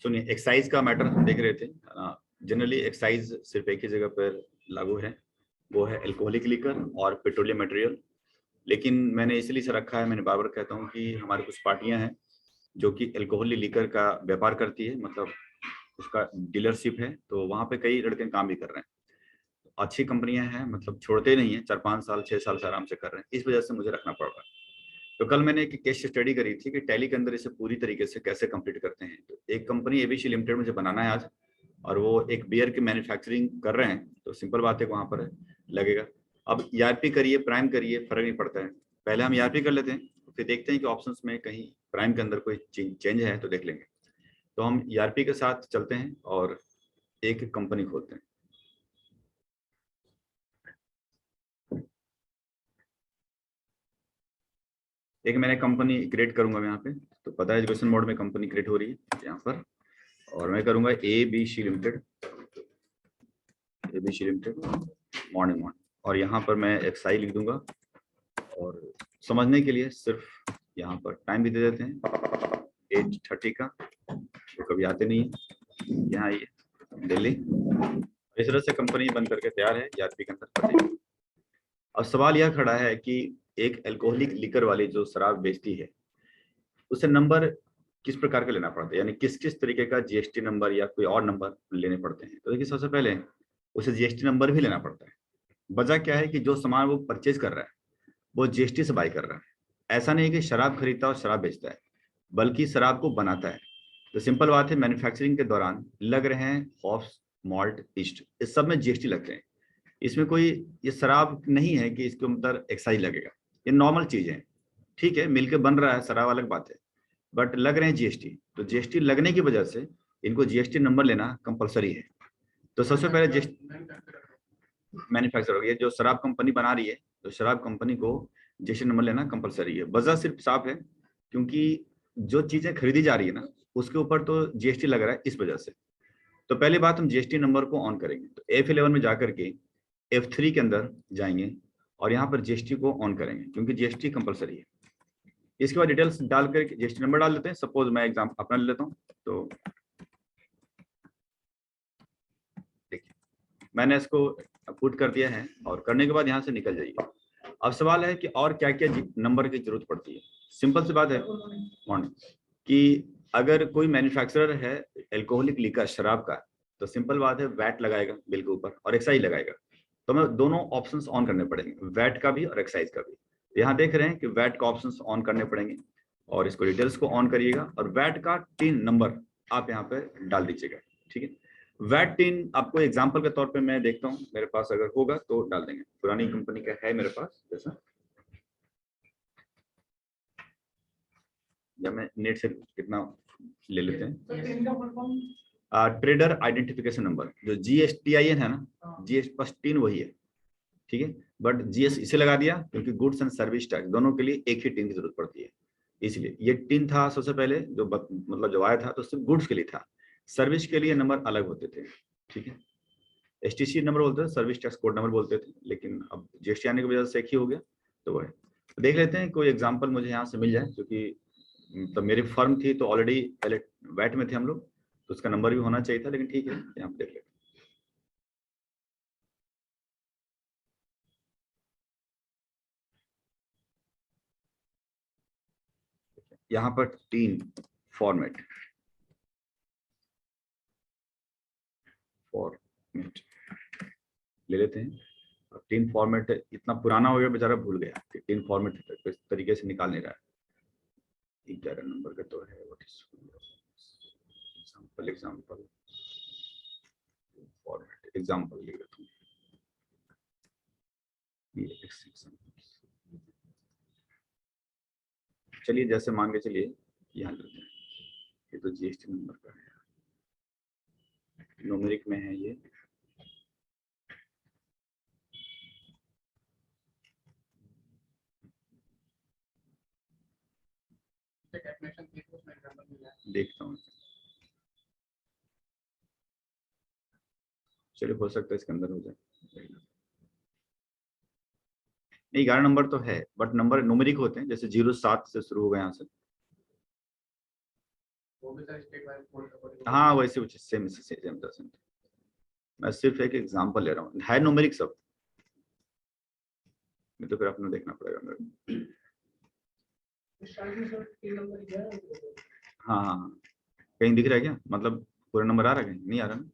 सुनिए, एक्साइज का मैटर हम देख रहे थे। जनरली एक्साइज सिर्फ एक ही जगह पर लागू है, वो है अल्कोहलिक लिकर और पेट्रोलियम मटेरियल। लेकिन मैंने इसलिए से रखा है, मैंने बार बार कहता हूँ कि हमारी कुछ पार्टियां हैं जो कि अल्कोहलिक लिकर का व्यापार करती है, मतलब उसका डीलरशिप है, तो वहाँ पे कई लड़के काम भी कर रहे हैं। अच्छी कंपनियां हैं, मतलब छोड़ते नहीं है, 4-5 साल 6 साल से आराम से कर रहे हैं। इस वजह से मुझे रखना पड़ रहा है। तो कल मैंने एक केस स्टडी करी थी कि टैली के अंदर इसे पूरी तरीके से कैसे कंप्लीट करते हैं। तो एक कंपनी एबीसी लिमिटेड मुझे बनाना है आज, और वो एक बियर की मैन्युफैक्चरिंग कर रहे हैं, तो सिंपल बात है वहां पर लगेगा। अब ईआरपी करिए प्राइम करिए फर्क नहीं पड़ता है, पहले हम ईआरपी कर लेते हैं, फिर देखते हैं कि ऑप्शंस में कहीं प्राइम के अंदर कोई चेंज है तो देख लेंगे। तो हम ईआरपी के साथ चलते हैं और एक कंपनी खोलते हैं। एक मैंने कंपनी क्रिएट करूंगा मैं यहाँ पे, तो पता है एजुकेशन मोड में कंपनी क्रिएट हो रही है यहाँ पर, और मैं करूंगा ABC limited, ABC limited morning, और यहाँ पर मैं एक्सआई लिख दूंगा। और समझने के लिए सिर्फ यहाँ पर टाइम भी दे देते हैं, 8:30 का, तो कभी आते नहीं है यहाँ आइए दिल्ली। इस तरह से कंपनी बन करके तैयार है ईआरपी के अंदर। अब सवाल यह खड़ा है कि एक अल्कोहलिक लिकर वाली जो शराब बेचती है, उसे नंबर किस प्रकार का लेना पड़ता है, यानी किस किस तरीके का जीएसटी नंबर या कोई और नंबर लेने पड़ते हैं। तो देखिए, सबसे पहले उसे जीएसटी नंबर भी लेना पड़ता है। वजह क्या है कि जो सामान वो परचेज कर रहा है वो जीएसटी से बाई कर रहा है। ऐसा नहीं है कि शराब खरीदता है और शराब बेचता है, बल्कि शराब को बनाता है। तो सिंपल बात है, मैन्युफैक्चरिंग के दौरान लग रहे हैं हॉप्स, मॉल्ट, ईस्ट, इस सब में जीएसटी लगते हैं। इसमें कोई ये शराब नहीं है कि इसके अंदर एक्साइज लगेगा, ये नॉर्मल चीज है। ठीक है, मिलके बन रहा है शराब, अलग बात है, बट लग रहे हैं जीएसटी। तो जीएसटी लगने की वजह से इनको जीएसटी नंबर लेना कंपलसरी है। तो सबसे पहले मैन्युफैक्चर हो गया, जो शराब कंपनी बना रही है, तो शराब कंपनी को जीएसटी नंबर लेना कंपलसरी है। वजह सिर्फ साफ है, क्योंकि जो चीजें खरीदी जा रही है ना, उसके ऊपर तो जीएसटी लग रहा है, इस वजह से। तो पहली बात, हम जीएसटी नंबर को ऑन करेंगे, तो F11 में जाकर के F3 के अंदर जाएंगे और यहाँ पर जीएसटी को ऑन करेंगे, क्योंकि जीएसटी कंपलसरी है। इसके बाद डिटेल्स डाल कर जीएसटी नंबर डाल देते हैं। सपोज मैं एग्जाम अपना ले लेता हूँ, तो देखिए मैंने इसको पुट कर दिया है, और करने के बाद यहाँ से निकल जाइए। अब सवाल है कि और क्या क्या नंबर की जरूरत पड़ती है। सिंपल सी बात है मॉर्निंग कि अगर कोई मैन्युफैक्चरर है अल्कोहलिक लिकर शराब का, तो सिंपल बात है वैट लगाएगा बिल के ऊपर और एक्साइज लगाएगा। तो हमें दोनों ऑप्शंस ऑन करने पड़ेंगे, वैट का भी और एक्साइज का भी। यहाँ देख रहे हैं कि वैट का ऑप्शंस ऑन करने पड़ेंगे, और इसको डिटेल्स को ऑन करिएगा, और वैट का 3 नंबर आप यहाँ पे डाल दीजिएगा। ठीक है, वैट 3 आपको एग्जाम्पल के तौर पे मैं देखता हूँ, मेरे पास अगर होगा तो डाल देंगे। पुरानी कंपनी का है मेरे पास, जैसा या मैं नेट से कितना ले लेते हैं। ट्रेडर आइडेंटिफिकेशन नंबर, जो GSTIN है ना, GS बस 3 वही है। ठीक है, बट जीएस इसे लगा दिया क्योंकि गुड्स एंड सर्विस टैक्स दोनों के लिए एक ही टीम की जरूरत पड़ती है, इसलिए ये टीम था सबसे पहले जो मतलब जो आया था, तो सिर्फ गुड्स के लिए था, सर्विस के लिए नंबर अलग होते थे। ठीक है, STC नंबर बोलते थे, सर्विस टैक्स कोड नंबर बोलते थे, लेकिन अब जीएसटी आने की वजह से एक ही हो गया, तो वो है। तो देख लेते हैं कोई एग्जाम्पल मुझे यहाँ से मिल जाए, क्योंकि तो मेरी फर्म थी तो ऑलरेडी पहले वैट में थे हम लोग, तो उसका नंबर भी होना चाहिए था, लेकिन ठीक है यहाँ पे देख लेते हैं। यहाँ पर 3 फॉर्मेट फॉर्मेट ले लेते हैं। अब 3 फॉर्मेट इतना पुराना हो गया, बेचारा भूल गया कि 3 फॉर्मेट किस तरीके से निकाल नहीं रहा है। 11 नंबर का तो है, what is example, example format, example ले लेता हूँ, ये चलिए जैसे मान के चलिए यहाँ लेते हैं, ये तो जीएसटी नंबर का है, न्यूमेरिक में है ये। देखता हूँ, चलिए हो सकता है इसके अंदर हो जाए। नहीं, 11 नंबर तो है, बट नंबर न्यूमेरिक होते हैं, जैसे 07 से शुरू होगा यहाँ से, हाँ वैसे कुछ सेम सेम परसेंट। मैं सिर्फ एक एग्जांपल ले रहा हूँ, है न्यूमेरिक सब, नहीं तो फिर अपना देखना पड़ेगा मेरे को। हाँ हाँ हाँ, कहीं दिख रहा है क्या, मतलब पूरा नंबर आ रहा है, कहीं नहीं आ रहा ना?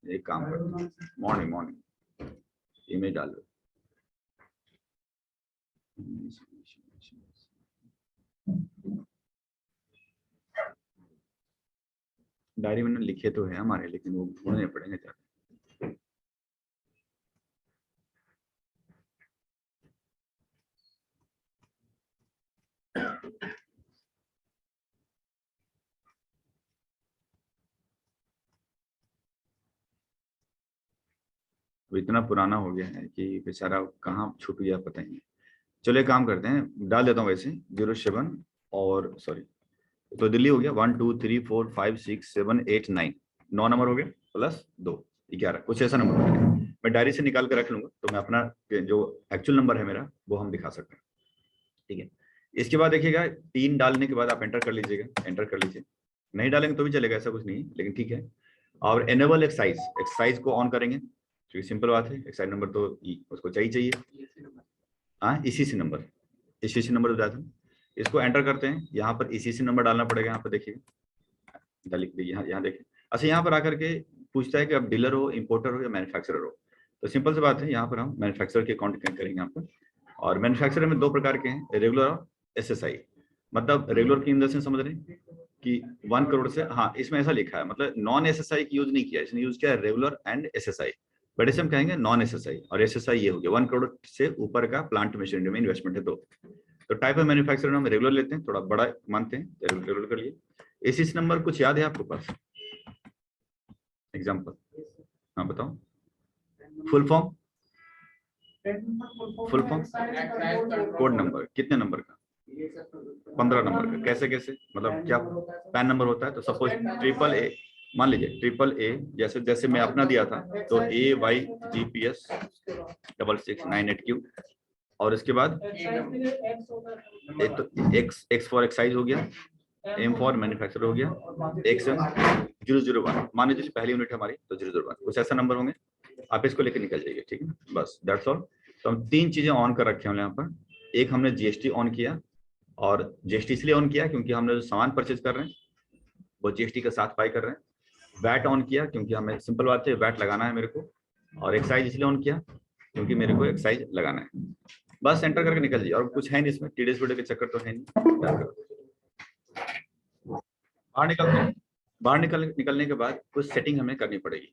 एक काम करते हैं, मॉर्निंग इमेज डाल दो। डायरी में लिखे तो है हमारे, लेकिन वो ढूंढने पड़ेंगे जाके। इतना पुराना हो गया है कि बेचारा कहाँ छुप गया पता ही नहीं। चलो एक काम करते हैं, डाल देता हूँ वैसे 07 और सॉरी, तो दिल्ली हो गया 1 2 3 4 5 6 7 8 9, 9 नंबर हो गया प्लस 2 11, कुछ ऐसा नंबर हो गया। मैं डायरी से निकाल कर रख लूंगा, तो मैं अपना जो एक्चुअल नंबर है मेरा वो हम दिखा सकते हैं, ठीक है। इसके बाद देखिएगा 3 डालने के बाद आप एंटर कर लीजिएगा, एंटर कर लीजिए, नहीं डालेंगे तो भी चलेगा, ऐसा कुछ नहीं है, लेकिन ठीक है। और एनेबल एक्साइज को ऑन करेंगे, क्योंकि सिंपल बात है, एक्साइज नंबर तो उसको चाहिए। हाँ इसी नंबर, इसी नंबर बताया था, इसको एंटर करते हैं, यहाँ पर इसी नंबर डालना पड़ेगा। यहाँ पर देखिए, यहाँ देखिए, अच्छा यहाँ पर आकर के पूछता है कि आप डीलर हो, इंपोर्टर हो या मैन्युफैक्चरर हो। तो सिंपल सी बात है, यहाँ पर हम मैन्युफैक्चरर के अकाउंट करेंगे यहाँ पर। और मैन्युफैक्चरर में 2 प्रकार के हैं, रेगुलर और SSI। मतलब रेगुलर की इन द सेंस समझ रहे हैं कि 1 करोड़ से, हाँ इसमें ऐसा लिखा है, मतलब नॉन SSI की यूज नहीं किया, इसने यूज किया है रेगुलर एंड SSI। बट इसे हम कहेंगे नॉन SSI, और SSI ये हो गया 1 करोड़ से ऊपर का प्लांट मशीनरी में इन्वेस्टमेंट है। तो टाइप ऑफ मैन्युफैक्चरर हम रेगुलर लेते हैं, थोड़ा बड़ा मानते हैं, रेगुलर कर लिए। इस नंबर कुछ याद है आपके पास, एग्जाम्पल? हाँ बताओ, full form, full form code number कितने नंबर का? 15 नंबर का। कैसे कैसे, मतलब क्या पैन नंबर होता है? तो सपोज AAA, मान लीजिए AAA, जैसे जैसे मैं अपना दिया था, तो AYGPS 6698Q, और इसके बाद तो X फॉर एक्साइज हो गया, M फॉर मैन्युफैक्चर हो गया, XM 001, मान लीजिए पहली यूनिट हमारी, तो 001, कुछ ऐसा नंबर होंगे, आप इसको लेकर निकल जाइए, ठीक है, बस दैट्स ऑल। तो हम 3 चीजें ऑन कर रखे हैं यहाँ पर। एक हमने GST ऑन किया, और GST इसलिए ऑन किया क्योंकि हमने जो सामान परचेज कर रहे हैं वो GST के साथ पाई कर रहे हैं। वैट ऑन किया क्योंकि हमें सिंपल बात है, वैट लगाना है मेरे को। और एक्साइज इसलिए ऑन किया क्योंकि मेरे को एक्साइज लगाना है। बस एंटर करके निकल जाइए, और कुछ है नहीं इसमें, टीडीएस वीडियो के चक्कर तो है नहीं। बाहर निकलते हैं, बाहर निकलने के बाद कुछ सेटिंग हमें करनी पड़ेगी।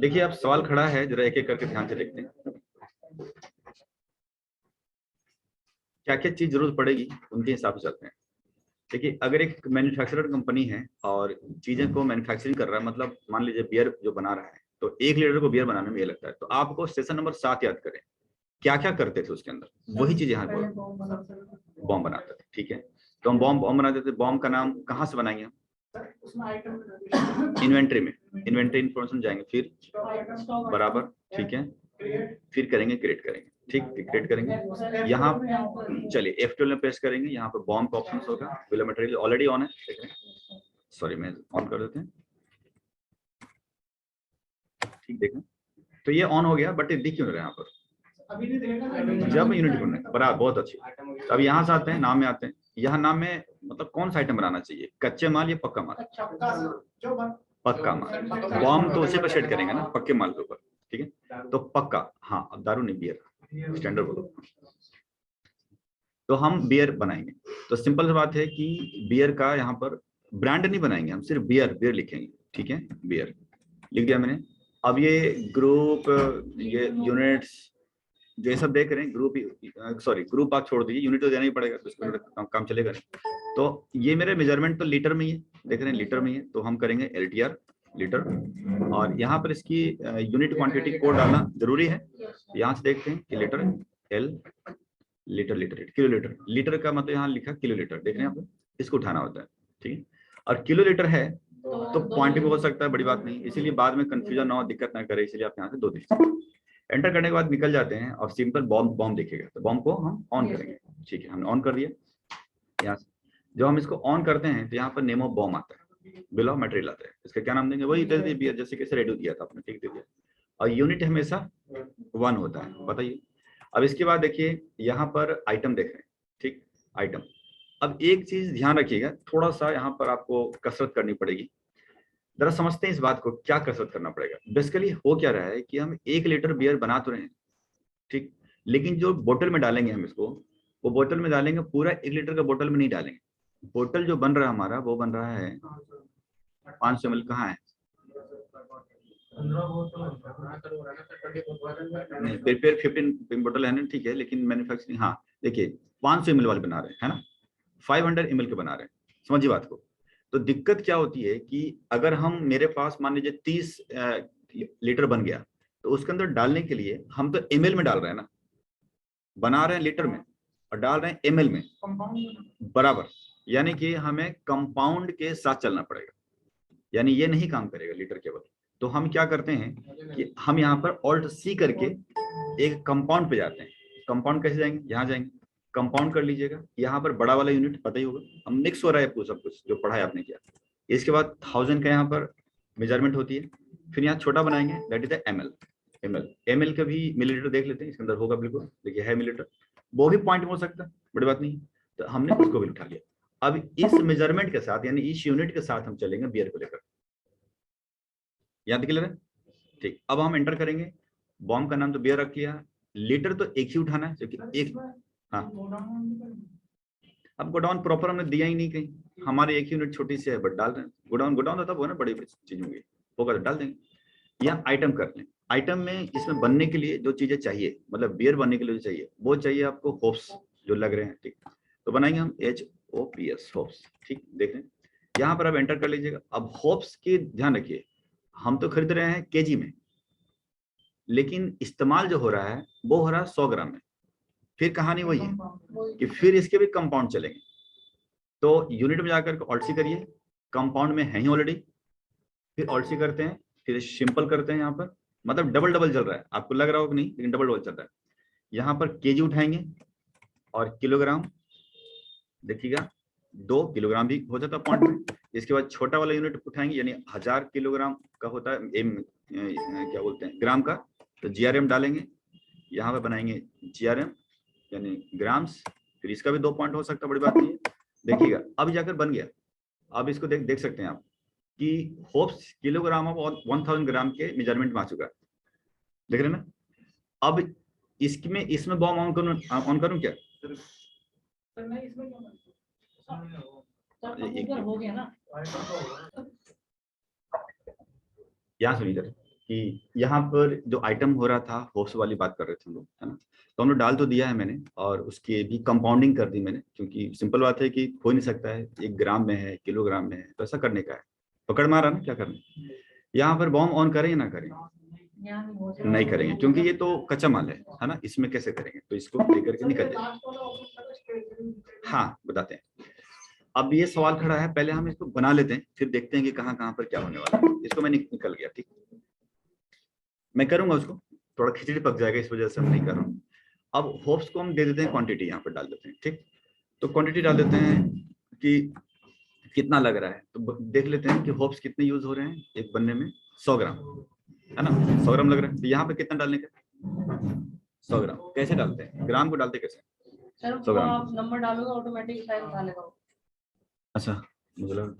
देखिए अब सवाल खड़ा है, जरा एक एक करके ध्यान से देखते हैं क्या क्या चीज जरूरत पड़ेगी, उनके हिसाब से चलते हैं। देखिए अगर एक मैन्युफैक्चरर कंपनी है और चीजें को मैन्युफैक्चरिंग कर रहा है, मतलब मान लीजिए बियर जो बना रहा है, तो 1 लीटर को बियर बनाने में ये लगता है, तो आपको सेशन नंबर 7 याद करें, क्या क्या करते थे उसके अंदर, वही चीज यहाँ पर बॉम्ब बनाते थे, ठीक है। तो हम बॉम्ब बनाते थे, बॉम्ब का नाम कहाँ से बनाएंगे हम? इन्वेंट्री में, इन्वेंट्री इन्फॉर्मेशन जाएंगे, फिर बराबर, ठीक है, फिर करेंगे क्रिएट करेंगे, ठीक, क्रिएट करेंगे। यहाँ चलिए F12 में प्रेस करेंगे, यहाँ पर बॉम्ब का ऑप्शन होगा, bill of material already on है, देख रहे हैं, सॉरी मैं ऑन कर देते हैं, ठीक, देखें तो ये ऑन हो गया, बट ये दिख क्यों रहा है यहाँ पर? जब यूनिट बनने बराबर, बहुत अच्छी। अब यहाँ से आते हैं, नाम में आते हैं, यहाँ नाम में मतलब कौन सा आइटम बनाना चाहिए, कच्चे माल या पक्का माल? पक्का माल। बॉम्ब तो उसी पर सेट करेंगे ना, पक्के माल के ऊपर, ठीक है, तो पक्का, हाँ अब दारू नहीं, बियर, स्टैंडर्ड बोलो। तो हम बियर बनाएंगे, तो सिंपल सी बात है कि बियर का यहाँ पर ब्रांड नहीं बनाएंगे, हम सिर्फ बियर बियर लिखेंगे, ठीक है, बियर लिख दिया मैंने। अब ये ग्रुप, ये यूनिट्स, जो ये सब देख रहे हैं, ग्रुप, सॉरी ग्रुप आप छोड़ दीजिए, यूनिट तो देना ही पड़ेगा, तो इसको काम चलेगा नहीं। तो ये मेरे मेजरमेंट तो लीटर में ही है, देख रहे हैं लीटर में ही है, तो हम करेंगे LTR लीटर, और यहाँ पर इसकी यूनिट क्वांटिटी कोड डालना जरूरी है। यहाँ से देखते हैं कि litre, L litre, litre kilo litre, litre का मतलब यहाँ लिखा किलो लीटर, देख रहे हैं आप, इसको उठाना होता है, ठीक है। और किलो लीटर है तो पॉइंट भी हो सकता है, बड़ी बात नहीं, इसीलिए बाद में कंफ्यूजन ना हो, दिक्कत ना करे, इसलिए आप यहाँ से 2 दीजिए। एंटर करने के बाद निकल जाते हैं और सिंपल बॉम्ब दिखेगा, तो बॉम्ब को हम ऑन करेंगे। ठीक है, हमने ऑन कर दिया। यहाँ से जब हम इसको ऑन करते हैं तो यहाँ पर नेम ऑफ बॉम्ब आता है, बिल ऑफ मटेरियल आता है। इसका क्या नाम देंगे, वही दे दिया जैसे कैसे रेडियो दिया था आपने, ठीक दे दिया। और यूनिट हमेशा 1 होता है, बताइए। अब इसके बाद देखिए यहाँ पर आइटम देख रहे हैं, ठीक, आइटम। अब एक चीज ध्यान रखिएगा, थोड़ा सा यहाँ पर आपको कसरत करनी पड़ेगी। जरा समझते हैं इस बात को, क्या कसरत करना पड़ेगा। बेसिकली हो क्या रहा है कि हम 1 लीटर बियर बना तो रहे हैं, ठीक, लेकिन जो बोतल में डालेंगे हम इसको, वो बोतल में डालेंगे पूरा 1 लीटर का बोतल में नहीं डालेंगे। बोतल जो बन रहा है हमारा, वो बन रहा है 500 ml। कहाँ है, नहीं, प्रिपेयर 15 बोतल है ना, ठीक है, लेकिन मैन्युफैक्चरिंग, हाँ देखिए 500 ml वाले बना रहे हैं, है ना, 500 ml के बना रहे हैं, समझिए बात को। तो दिक्कत क्या होती है कि अगर हम, मेरे पास मान लीजिए 30 लीटर बन गया, तो उसके अंदर डालने के लिए हम तो ml में डाल रहे हैं ना, बना रहे हैं लीटर में और डाल रहे हैं ml में बराबर, यानी कि हमें कंपाउंड के साथ चलना पड़ेगा, यानी ये नहीं काम करेगा लीटर केवल। तो हम क्या करते हैं कि हम यहाँ पर ऑल्ट सी करके एक कंपाउंड पे जाते हैं। कंपाउंड कैसे जाएंगे, यहाँ जाएंगे, कंपाउंड कर लीजिएगा। यहाँ पर बड़ा वाला यूनिट पता ही होगा, हम मिक्स हो रहा है आपको सब कुछ जो पढ़ाई आपने किया। इसके बाद 1000 का यहाँ पर मेजरमेंट होती है। फिर यहाँ छोटा बनाएंगे, दैट इज द ml का भी मिलीलीटर देख लेते हैं, इसके अंदर होगा बिल्कुल, देखिए है मिलीलीटर, वो भी पॉइंट में हो सकता है, बड़ी बात नहीं। तो हमने उसको भी उठा लिया। अब इस मेजरमेंट के साथ, यानी इस यूनिट के साथ हम चलेंगे बियर को लेकर, याद क्लियर है, ठीक। अब हम एंटर करेंगे, बॉम्ब का नाम तो बियर रख लिया, लीटर तो एक ही उठाना है क्योंकि एक, हाँ, अब गोडाउन प्रॉपर हमने दिया ही नहीं कहीं, हमारे एक यूनिट छोटी सी है बट डाल रहे हैं। गोडाउन तब हो ना, बड़ी चीज होंगी, होगा तो डाल देंगे। या आइटम कर लें, आइटम में इसमें बनने के लिए जो चीजें चाहिए, मतलब बियर बनने के लिए जो चाहिए, वो चाहिए आपको होप्स जो लग रहे हैं, ठीक, तो बनाएंगे हम HOPS होप्स, ठीक, देख लें। यहाँ पर आप एंटर कर लीजिएगा। अब होप्स की ध्यान रखिए, हम तो खरीद रहे हैं केजी में, लेकिन इस्तेमाल जो हो रहा है वो हो रहा है 100 ग्राम में। फिर कहानी वही है कि फिर इसके भी कंपाउंड चलेंगे। तो यूनिट में जाकर ऑल्ट सी करिए, कंपाउंड में है ही ऑलरेडी, फिर ऑल्ट सी करते हैं, फिर सिंपल करते हैं। यहाँ पर मतलब डबल डबल चल रहा है, आपको लग रहा होगा नहीं, लेकिन डबल डबल चल रहा है। यहाँ पर केजी उठाएंगे और किलोग्राम, देखिएगा 2 किलोग्राम भी हो जाता है पॉइंट में। इसके बाद छोटा वाला यूनिट उठाएंगे, यानी 1000 किलोग्राम का होता है क्या बोलते हैं, ग्राम का, तो GRM डालेंगे। यहाँ पे बनाएंगे GRM यानी ग्राम्स, फिर इसका भी 2 पॉइंट हो सकता है, बड़ी बात नहीं है। देखिएगा अब जाकर बन गया। अब इसको देख सकते हैं आप कि होप्स किलोग्राम और 1000 ग्राम के मेजरमेंट में आ चुका है, देख रहे हैं ना। अब इसमें बॉम्ब ऑन करूं क्या, हो गया ना। यहाँ सुनिए इधर कि यहाँ पर जो आइटम हो रहा था, होप्स वाली बात कर रहे थे हम लोग, है ना। तो हमने डाल तो दिया है मैंने, और उसकी भी कंपाउंडिंग कर दी मैंने, क्योंकि सिंपल बात है कि हो नहीं सकता है 1 ग्राम में है, किलोग्राम में है, तो ऐसा करने का है। पकड़ मारा ना, क्या करना। यहाँ पर बॉम्ब ऑन करें या ना करें, नहीं करेंगे, क्योंकि ये तो कच्चा माल है ना, इसमें कैसे करेंगे, तो इसको लेकर के निकल जाए। हाँ बताते हैं। अब ये सवाल खड़ा है, पहले हम इसको बना लेते हैं, फिर देखते हैं कि कहाँ कहाँ पर क्या होने वाला है। इसको मैं निकल गया, ठीक, मैं करूंगा उसको, थोड़ा खिचड़ी पक जाएगा, इस वजह से हम नहीं कर रहा हूँ। अब होप्स को हम दे देते हैं क्वांटिटी, यहाँ पर डाल देते हैं, ठीक। तो क्वांटिटी डाल देते हैं कि कितना लग रहा है, तो देख लेते हैं कि होप्स कितने यूज हो रहे हैं एक बनने में। 100 ग्राम है ना, 100 ग्राम लग रहा है, तो यहाँ पे कितना डालने का, 100 ग्राम। कैसे डालते हैं, ग्राम को डालते कैसे, 100 ग्राम आप नंबर डालोगे ऑटोमेटिक शायद उठा लेगा। अच्छा, मतलब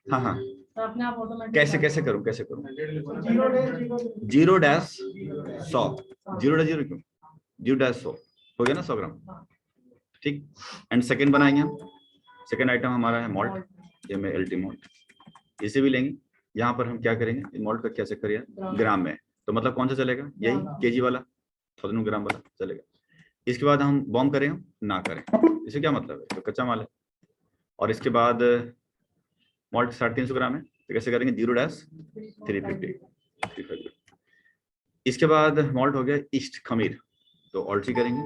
हाँ हाँ, तो अपने आप ऑटोमेटिक कैसे कैसे करूँ, 0-100, 0-0 क्यों, 0-100 हो गया ना, 100 ग्राम, ठीक। एंड सेकंड बनाएंगे हम, सेकंड आइटम हमारा है मॉल्ट, MALT मॉल्ट, इसे भी लेंगे। यहाँ पर हम क्या करेंगे, मॉल्ट का कैसे करिए, ग्राम में, तो मतलब कौन सा चलेगा, यही केजी वाला, 1000 ग्राम वाला चलेगा। इसके बाद हम बॉम्ब करें हम ना करें, इसे क्या मतलब है, तो कच्चा माल है। और इसके बाद मॉल्ट 350 ग्राम है, तो कैसे करेंगे, 0-350। इसके बाद मॉल्ट हो गया ईस्ट खमीर, तो ऑल्टी करेंगे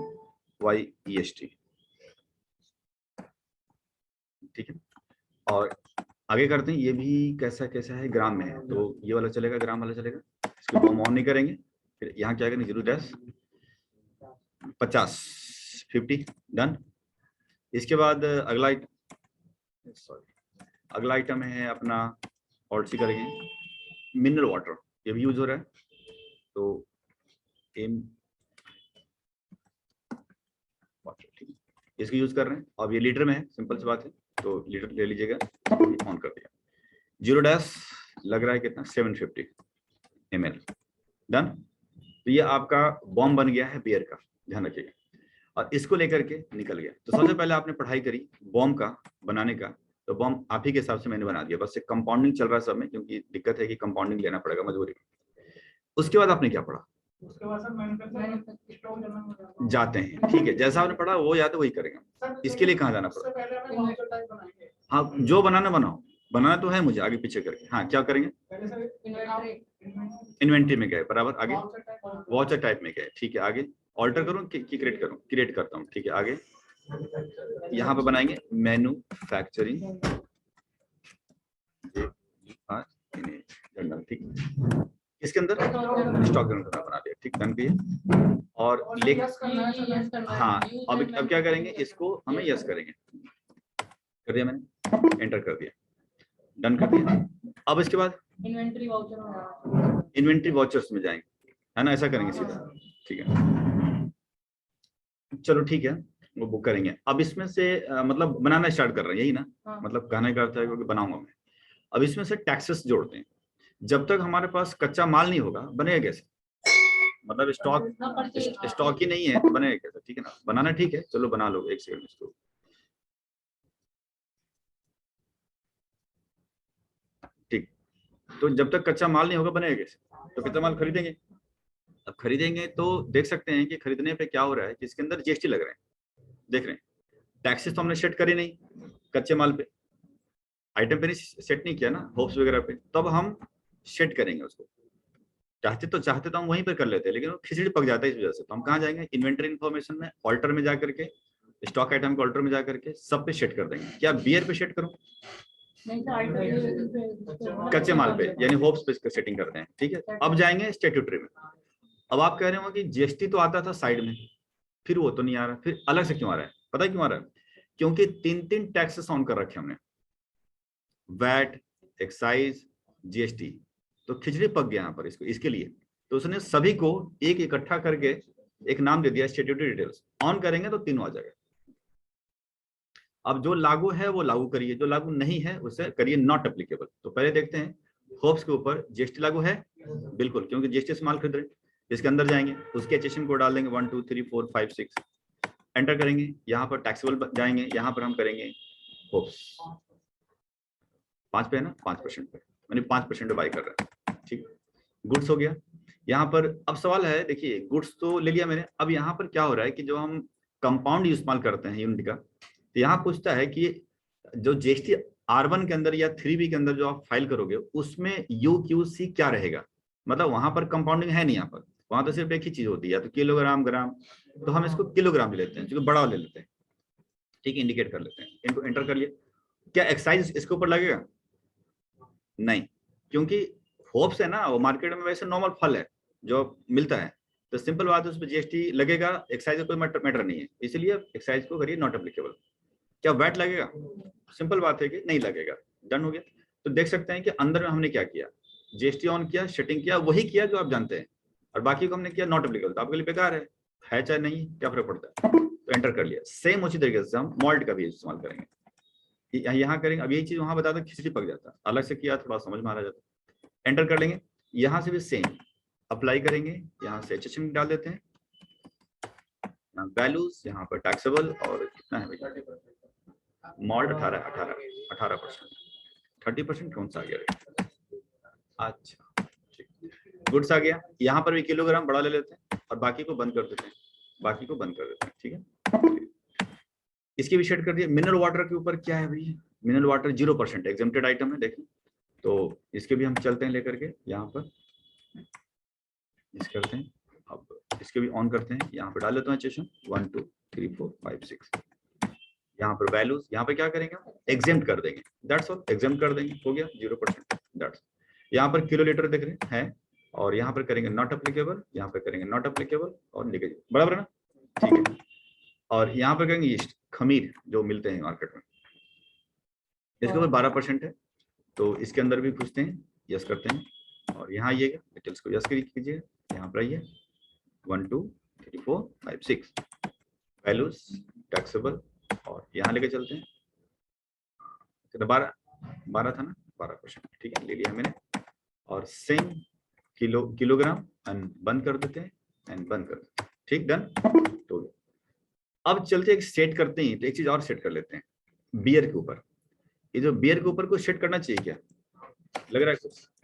YEST, ठीक है। और आगे करते हैं, ये भी कैसा कैसा है, ग्राम में है, तो ये वाला चलेगा, ग्राम वाला चलेगा। इसको बॉम्ब ऑन नहीं करेंगे, फिर यहाँ क्या करेंगे 0.50 50 डन। इसके बाद अगला आइटम है अपना और सी करेंगे मिनरल वाटर, ये भी यूज हो रहा है तो एम वाटर, ठीक है, इसको यूज कर रहे हैं। अब ये लीटर में है, सिंपल सी बात है, तो लीटर ले लीजिएगा, ऑन कर दिया। 0 लग रहा है कितना 750 ml डन। तो ये आपका बॉम्ब बन गया है बियर का, ध्यान रखिएगा। और इसको लेकर के निकल गया। तो सबसे पहले आपने पढ़ाई करी बॉम्ब का बनाने का, तो बॉम्ब आप ही के हिसाब से मैंने बना दिया, बस एक कंपाउंडिंग चल रहा है सब में, क्योंकि दिक्कत है कि कंपाउंडिंग लेना पड़ेगा मजबूरी में। उसके बाद आपने क्या पढ़ा, उसके बाद जाते हैं, ठीक है, जैसा आपने पढ़ा वो याद है वही करेंगे। इसके लिए कहाँ जाना पड़ा, हाँ जो बनाना बनाओ, बनाना तो है मुझे आगे पीछे करके। हाँ क्या करेंगे, इन्वेंटरी में गए, बराबर, आगे वाउचर टाइप में गए, ठीक है, आगे ऑल्टर करूं कि क्रिएट करूं, क्रिएट करता हूं, ठीक है, आगे यहाँ पे बनाएंगे मैन्युफैक्चरिंग जनरल, ठीक, इसके अंदर स्टॉक जनरल बना दिया, ठीक, डन किए। और हाँ अब क्या करेंगे, इसको हमें यस करेंगे, कर दिया मैंने, एंटर कर दिया, डन कर दिया। अब इसके बाद इन्वेंटरी वाउचर्स में जाएंगे, है ना, ऐसा करेंगे सीधा, ठीक है, चलो ठीक है, वो बुक करेंगे। अब इसमें से मतलब बनाना स्टार्ट कर रहे हैं, यही ना, मतलब कहने का अर्थ है क्योंकि बनाऊंगा मैं। अब इसमें से टैक्सेस जोड़ते हैं। जब तक हमारे पास कच्चा माल नहीं होगा बनेगा कैसे, मतलब स्टॉक ही नहीं है तो बनेगा कैसे, ठीक है ना, बनाना ठीक है, चलो बना लो, एक सेकंड इसको, ठीक। तो जब तक कच्चा माल नहीं होगा बनेगा कैसे, तो कच्चा माल खरीदेंगे। अब खरीदेंगे तो देख सकते हैं कि खरीदने पे क्या हो रहा है कि इसके अंदर जीएसटी लग रहे हैं, देख रहे हैं, टैक्सेस तो हमने सेट करी नहीं कच्चे माल पे, आइटम पे नहीं सेट नहीं किया ना, होप्स वगैरह पे, तब हम सेट करेंगे उसको। चाहते तो हम वहीं पर कर लेते हैं, लेकिन वो खिचड़ी पक जाता है इस वजह से, तो हम कहाँ जाएंगे, इन्वेंटरी इन्फॉर्मेशन में, ऑल्टर में जाकर के, स्टॉक आइटम के ऑल्टर में जाकर के सब पे सेट कर देंगे। क्या बियर पे सेट करूं, कच्चे माल पे, यानी होप्स पे सेटिंग करते हैं, ठीक है। अब जाएंगे स्टैट्यूटरी में। अब आप कह रहे हो कि जीएसटी तो आता था साइड में, फिर वो तो नहीं आ रहा, फिर अलग से क्यों आ रहा है, पता है क्यों आ रहा है, क्योंकि 3 टैक्सेस ऑन कर रखे हमने, वैट, एक्साइज, जीएसटी, तो खिचड़ी पक गया यहाँ पर इसको, इसके लिए तो उसने सभी को एक इकट्ठा करके एक नाम दे दिया स्टैट्यूटरी डिटेल्स। ऑन करेंगे तो तीनों आ जाएगा। अब जो लागू है वो लागू करिए, जो लागू नहीं है उसे करिए नॉट एप्लीकेबल। तो पहले देखते हैं होप्स के ऊपर जीएसटी लागू है, बिल्कुल, क्योंकि जीएसटी से माल खरीद रहे। इसके अंदर जाएंगे, उसके एचएसएन कोड डाल देंगे 1 2 3 4 5 6, एंटर करेंगे, यहाँ पर टैक्सेबल जाएंगे, यहाँ पर हम करेंगे होप्स 5 पे है ना, 5% पे, मैंने 5% बाई कर रहा है, ठीक, गुड्स हो गया। यहाँ पर अब सवाल है, देखिए गुड्स तो ले लिया मैंने, अब यहाँ पर क्या हो रहा है कि जो हम कंपाउंड इस्तेमाल करते हैं यूनिट का, तो यहाँ पूछता है कि जो जीएसटी R1 के अंदर या 3B के अंदर जो आप फाइल करोगे उसमें UQC क्या रहेगा, मतलब वहां पर कंपाउंडिंग है नहीं, यहाँ पर, वहां तो सिर्फ एक ही चीज होती है, तो किलोग्राम ग्राम, तो हम इसको किलोग्राम ले लेते हैं, जो बड़ा ले लेते हैं, ठीक है, इंडिकेट कर लेते हैं, इनको एंटर कर लिए। क्या एक्साइज इसके ऊपर लगेगा, नहीं, क्योंकि होप्स है ना, वो मार्केट में वैसे नॉर्मल फल है जो मिलता है, तो सिंपल बात है उसमें जीएसटी लगेगा, एक्साइज का कोई मैटर नहीं है, इसलिए एक्साइज को करिए नॉट एप्लीकेबल। क्या वैट लगेगा, सिंपल बात है कि नहीं लगेगा, डन हो गया। तो देख सकते हैं कि अंदर में हमने क्या किया, जीएसटी ऑन किया, सेटिंग किया, वही किया जो आप जानते हैं, और बाकी को हमने किया नॉट एप्लीकेबल, तो आपके लिए बेकार है चाहे नहीं, क्या फर्क पड़ता है, तो एंटर कर लिया। सेम उसी तरीके से हम मॉल्ट का भी इस्तेमाल करेंगे, यहाँ करेंगे। अब यही चीज वहां बता दो, खिचड़ी पक जाता, अलग से किया थोड़ा समझ में आ जाता, एंटर कर लेंगे। यहाँ से भी सेम अप्लाई करेंगे, यहाँ से एचएसएन डाल देते हैं, वैल्यूज यहाँ पर टैक्सेबल, और कितना है भैया, मॉल्ट 18%, 30% कौन सा आ गया, अच्छा ठीक, गुड्स आ गया। यहाँ पर भी किलोग्राम बड़ा ले लेते हैं और बाकी को बंद कर देते हैं, बाकी को बंद कर देते हैं, ठीक है। इसकी भी शेड कर दिया। मिनरल वाटर के ऊपर क्या है भैया, मिनरल वाटर 0% एग्जेम्प्टेड आइटम है, देखें, तो इसके भी हम चलते हैं लेकर के, यहाँ पर इस करते हैं, अब इसके भी ऑन करते हैं, यहाँ पर डाल देते हैं एचएसएन 1 2 3 4 5 6, यहाँ पर वैल्यूज, यहाँ पे क्या करेंगे, एग्जेम्प्ट कर देंगे, दैट्स ऑल, एग्जेम्प्ट कर देंगे, हो गया 0%, दैट्स। यहाँ पर किलोलीटर देख रहे हैं, और यहाँ पर करेंगे नॉट अप्लीकेबल, यहाँ पर करेंगे नॉट अप्लीकेबल और लीकेज, बराबर है ना, ठीक है। और यहाँ पर करेंगे ईस्ट, खमीर जो मिलते हैं मार्केट में, इसके ऊपर 12% है, तो इसके अंदर भी पूछते हैं, यस करते हैं और यहाँ आइएगा, डिटेल्स को यस कीजिए, यहाँ पर आइए 1 2 3 4 5 6 वैल्यूज टैक्सेबल और यहाँ लेके चलते हैं, तो 12 था ना, 12%, ठीक है, ले लिया मैंने। और सेम किलोग्राम एंड बंद कर देते हैं, एंड बंद कर देते हैं, ठीक, डन। तो अब चलते एक सेट करते हैं, तो एक चीज और सेट कर लेते हैं बियर के ऊपर। ये जो बियर के ऊपर कुछ सेट करना चाहिए क्या, लग रहा है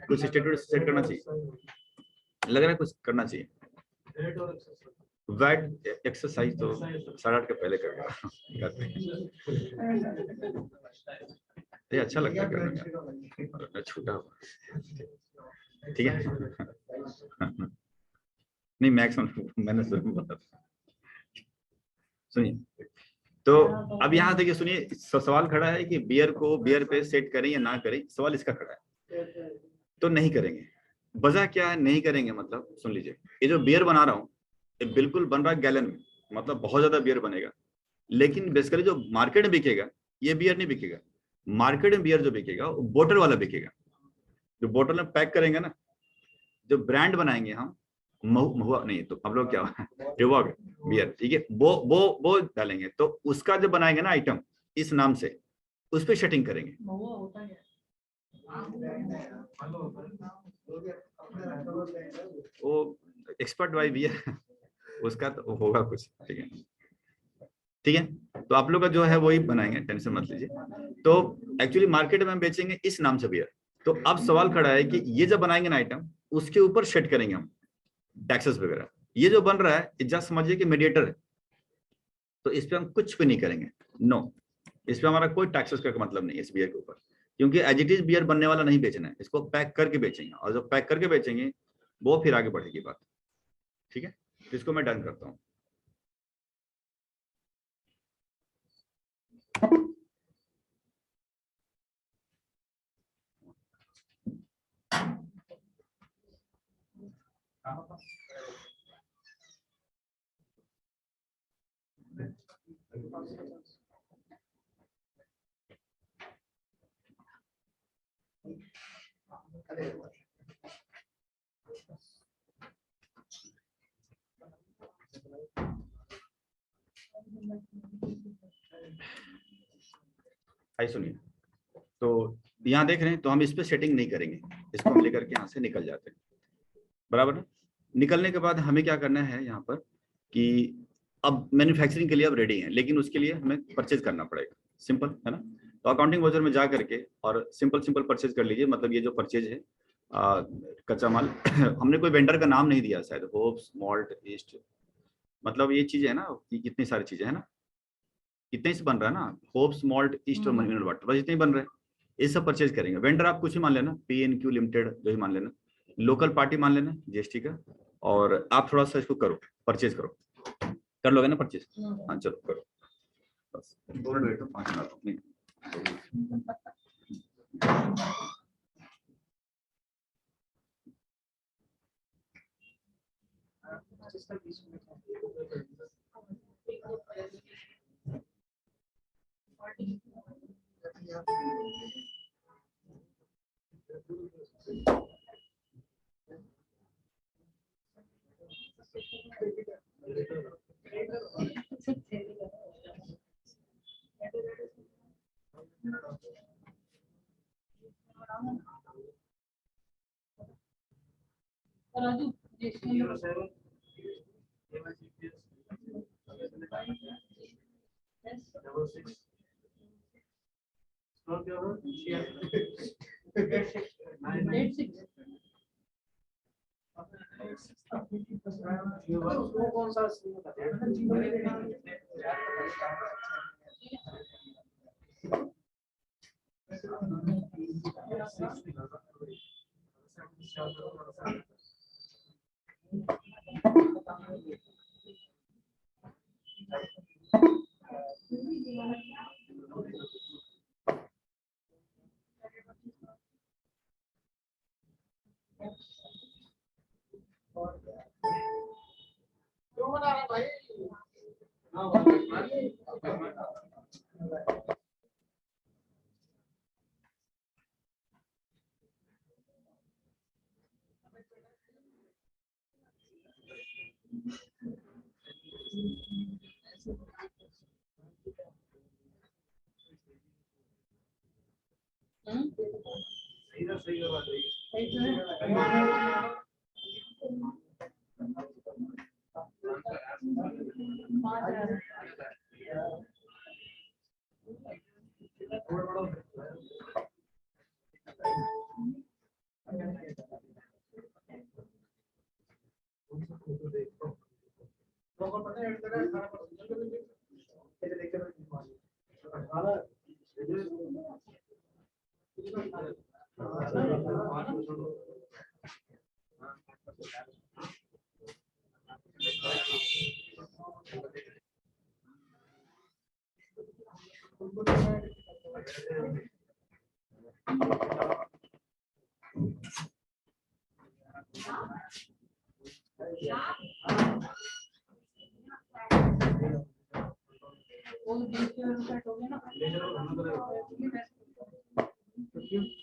कुछ स्टेटमेंट सेट करना चाहिए, लग रहा है कुछ करना चाहिए। वैट एक्सरसाइज तो 8:30 के पहले करते हैं, ये अच्छा लगता है करने में, छूटा हुआ, ठीक है। नहीं मैक्सिमम मैंने सुनिए, तो अब यहाँ देखिए, सुनिए, सवाल खड़ा है कि बियर को बियर पे सेट करें या ना करें, सवाल इसका खड़ा है, तो नहीं करेंगे। वजह क्या है नहीं करेंगे, मतलब सुन लीजिए, ये जो बियर बना रहा हूँ ये बिल्कुल बन रहा है गैलन में, मतलब बहुत ज्यादा बियर बनेगा, लेकिन बेसिकली जो मार्केट में बिकेगा ये बियर नहीं बिकेगा, मार्केट में बियर जो बिकेगा वो बोतल वाला बिकेगा, जो बोतल में पैक करेंगे ना, जो ब्रांड बनाएंगे हम, महुआ नहीं तो हम लोग क्या बियर, ठीक है, वो डालेंगे, तो उसका जो बनाएंगे ना आइटम इस नाम से, उस पर सेटिंग करेंगे। वो एक्सपर्ट वाई बियर उसका तो होगा कुछ, ठीक है, ठीक है, तो आप लोग का जो है वही बनाएंगे, टेंशन मत लीजिए। तो एक्चुअली मार्केट में हम बेचेंगे इस नाम से बियर, तो अब सवाल खड़ा है कि ये जब बनाएंगे ना आइटम, उसके ऊपर सेट करेंगे हम टैक्सेस वगैरह। ये जो बन रहा है जस्ट समझिए कि मीडिएटर है, तो इस पे हम कुछ भी नहीं करेंगे, नो, इस पे हमारा कोई टैक्सेस का मतलब नहीं है इस बियर के ऊपर, क्योंकि एज इट इज बियर बनने वाला नहीं बेचना है, इसको पैक करके बेचेंगे, और जब पैक करके बेचेंगे वो फिर आगे बढ़ेगी बात, ठीक है, तो इसको मैं डन करता हूँ। आई सुनिए, तो यहाँ देख रहे हैं, तो हम इस पे सेटिंग नहीं करेंगे, इसको हम लेकर के यहाँ से निकल जाते हैं, बराबर ना। निकलने के बाद हमें क्या करना है यहाँ पर कि अब मैन्युफैक्चरिंग के लिए अब रेडी है, लेकिन उसके लिए हमें परचेज करना पड़ेगा, सिंपल है ना। तो अकाउंटिंग वाउचर में जा करके और सिंपल परचेज कर लीजिए, मतलब ये जो परचेज है कच्चा माल हमने कोई वेंडर का नाम नहीं दिया शायद, होप्स मॉल्ट ईस्ट, मतलब ये चीजें है ना, इतनी सारी चीजें है ना, इतने से बन रहा है ना, होप्स मॉल्ट ईस्ट और मिनरल वाटर, बस इतने ही बन रहे हैं, ये सब परचेज करेंगे। वेंडर आप कुछ ही मान लेना, PNQ लिमिटेड जो ही मान लेना, लोकल पार्टी मान लेना GST का, और आप थोड़ा सा इसको करो, परचेज करो, कर लोगे ना परचेज, हाँ चलो करो, बस 2 मिनट वेट, 5 मिनट नहीं।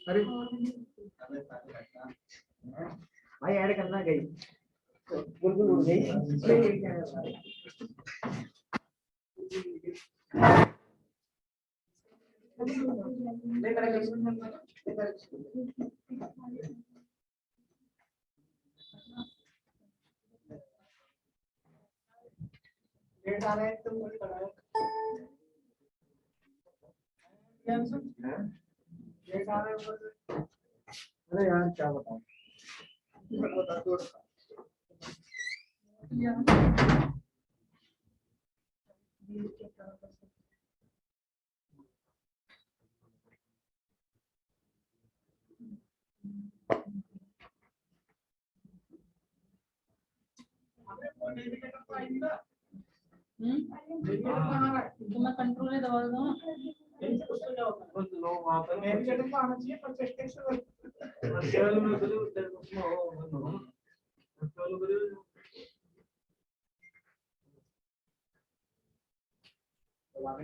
अरे भाई ऐड करना गई बिल्कुल उड़ गई डेट आ रहा है तुम मुझे बताओ डेट आ रहा है अरे यार क्या बताऊं बता दो तो मैं कंट्रोल ही दबा दूँ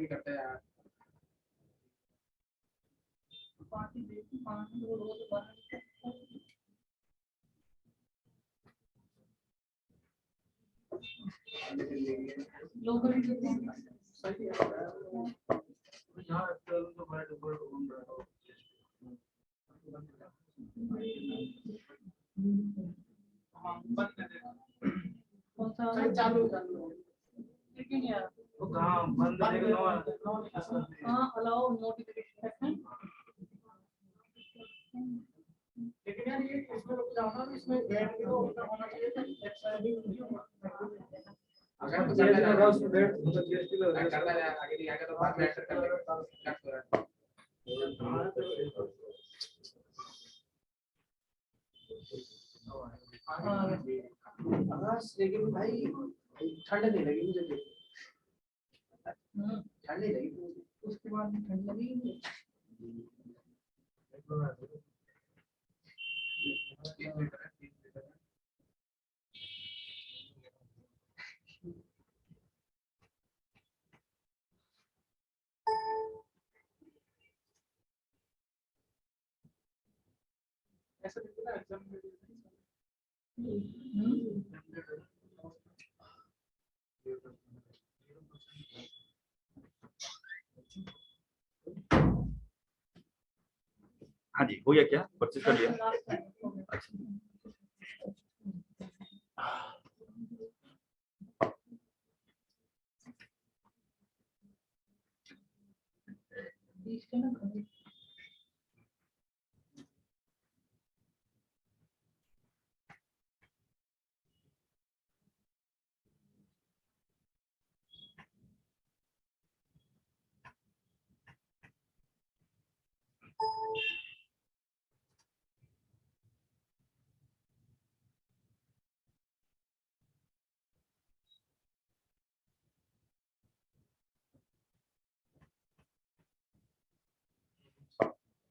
करते हैं यार लोग कौन सा चालू कर लो लेकिन यार तो कहाँ बंद हाँ अलाउ नोटिफिकेशन लेकिन यार ये इसमें रुक जाओ ना इसमें बैठ के तो होना चाहिए था अगर तो जीएसटी लगा उसमें बैठ तो जीएसटी लगा करना है आगे नहीं आगे तो बाद में ऐड कर लेंगे लेकिन भाई ठंड नहीं लगी मुझे ठंड नहीं लगी उसके बाद ठंड लगी ऐसा दिखता है एग्जाम में हाँ जी, हो गया क्या? परचेज कर लिया? अच्छा,